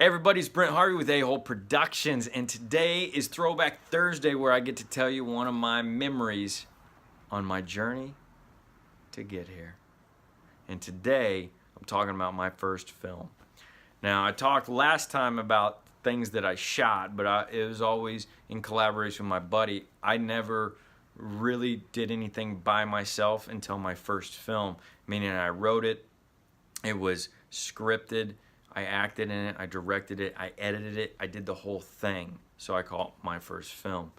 Hey everybody, it's Brent Harvey with A-Hole Productions, and today is Throwback Thursday, where I get to tell you one of my memories on my journey to get here. And today, I'm talking about my first film. Now, I talked last time about things that I shot, but it was always in collaboration with my buddy. I never really did anything by myself until my first film, meaning I wrote it, it was scripted, I acted in it, I directed it, I edited it, I did the whole thing. So I call it my first film.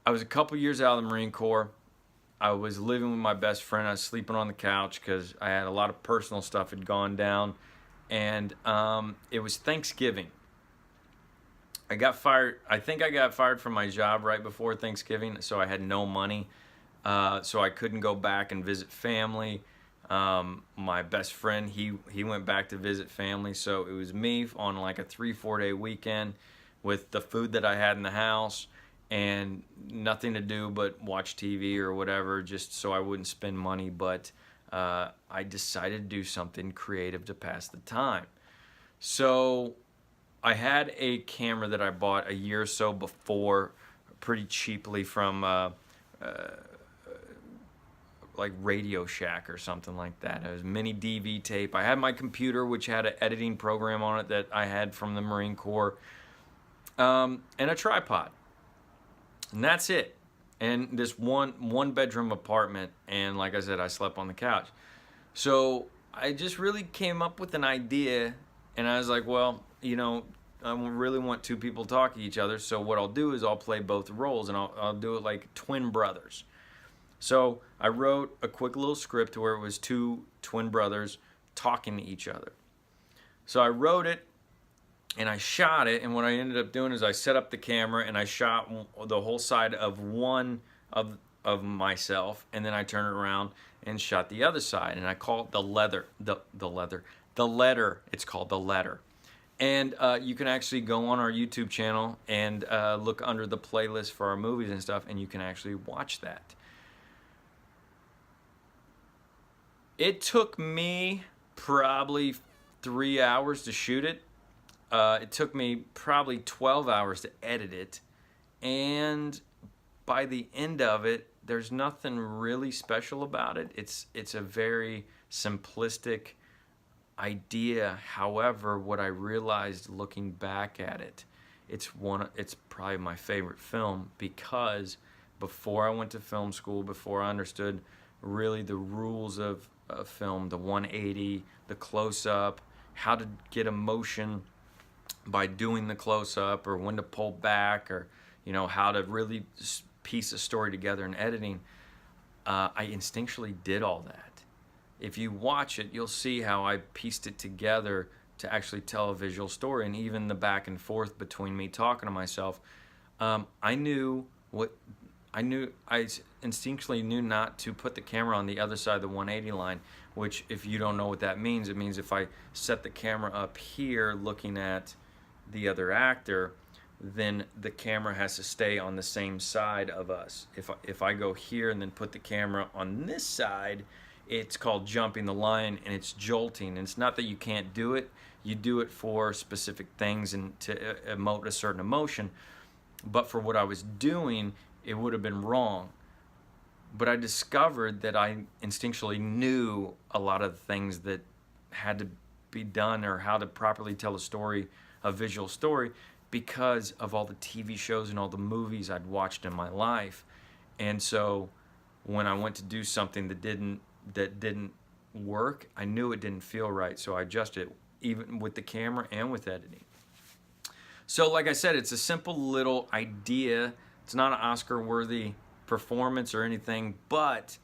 I was a couple years out of the Marine Corps. I was living with my best friend. I was sleeping on the couch because I had a lot of personal stuff had gone down. And it was Thanksgiving. I got fired. I think I got fired from my job right before Thanksgiving, so I had no money. So I couldn't go back and visit family. My best friend, he went back to visit family, so it was me on like a 3-4 day weekend with the food that I had in the house and nothing to do but watch TV or whatever, just so I wouldn't spend money. But I decided to do something creative to pass the time. So I had a camera that I bought a year or so before pretty cheaply from like Radio Shack or something like that. It was mini DV tape. I had my computer, which had an editing program on it that I had from the Marine Corps, and a tripod, and that's it. And this one bedroom apartment, and like I said, I slept on the couch. So I just really came up with an idea, and I was like, well, you know, I really want two people to talk to each other, so what I'll do is I'll play both roles, and I'll do it like twin brothers. So I wrote a quick little script where it was two twin brothers talking to each other. So I wrote it and I shot it, and what I ended up doing is I set up the camera and I shot the whole side of one of myself, and then I turned it around and shot the other side, and I call it the letter. It's called The Letter. And you can actually go on our YouTube channel and look under the playlist for our movies and stuff, and you can actually watch that. It took me probably 3 hours to shoot it. It took me probably 12 hours to edit it. And by the end of it, there's nothing really special about it. It's a very simplistic idea. However, what I realized looking back at it, it's probably my favorite film, because before I went to film school, before I understood really the rules of film, the 180, the close-up, how to get emotion by doing the close-up, or when to pull back, or you know, how to really piece a story together in editing, I instinctually did all that. If you watch it, you'll see how I pieced it together to actually tell a visual story. And even the back and forth between me talking to myself, I instinctually knew not to put the camera on the other side of the 180 line, which, if you don't know what that means, it means if I set the camera up here looking at the other actor, then the camera has to stay on the same side of us. If I go here and then put the camera on this side, it's called jumping the line, and it's jolting. And it's not that you can't do it. You do it for specific things and to emote a certain emotion. But for what I was doing, it would have been wrong. But I discovered that I instinctually knew a lot of things that had to be done, or how to properly tell a story, a visual story, because of all the TV shows and all the movies I'd watched in my life. And so when I went to do something that didn't work, I knew it didn't feel right, so I adjusted it, even with the camera and with editing. So like I said, it's a simple little idea. It's not an Oscar-worthy performance or anything, but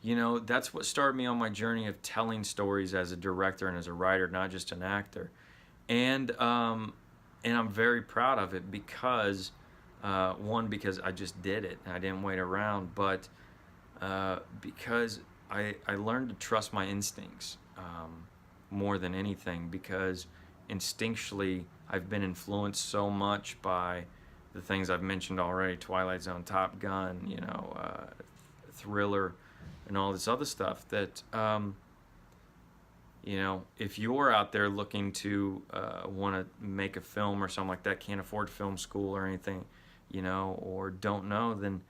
you know, that's what started me on my journey of telling stories as a director and as a writer, not just an actor. And I'm very proud of it, because one, because I just did it and I didn't wait around, but because I learned to trust my instincts more than anything, because instinctually I've been influenced so much by the things I've mentioned already: Twilight Zone, Top Gun, you know, Thriller, and all this other stuff, that You know, if you're out there looking to want to make a film or something like that, can't afford film school or anything, you know, or don't know, then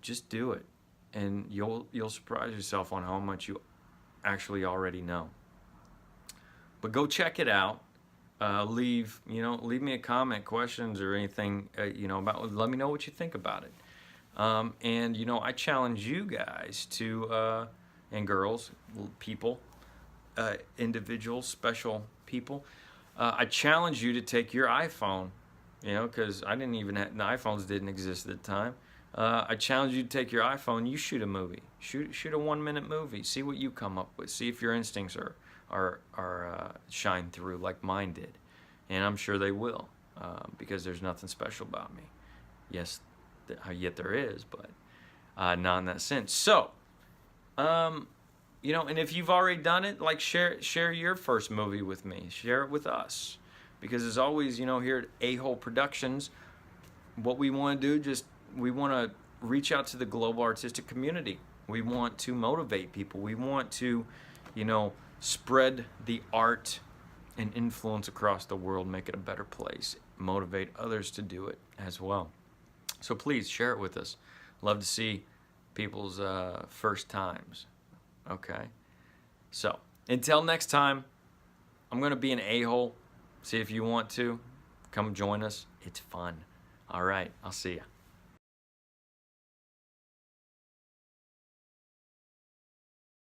just do it, and you'll surprise yourself on how much you actually already know. But go check it out. Leave me a comment, questions, or anything about. Let me know what you think about it. And I challenge you guys to and girls, people, individuals, special people. I challenge you to take your iPhone, because I didn't even have, the iPhones didn't exist at the time. I challenge you to take your iPhone. You shoot a movie. Shoot a 1-minute movie. See what you come up with. See if your instincts are shine through like mine did, and I'm sure they will, because there's nothing special about me. Yes, yet there is, but not in that sense. So, and if you've already done it, like share your first movie with me. Share it with us, because as always, here at A-Hole Productions, what we want to do, we want to reach out to the global artistic community. We want to motivate people. We want to, spread the art and influence across the world, make it a better place, motivate others to do it as well. So please share it with us. Love to see people's first times. Okay. So until next time, I'm going to be an a-hole. See if you want to. Come join us. It's fun. All right. I'll see you.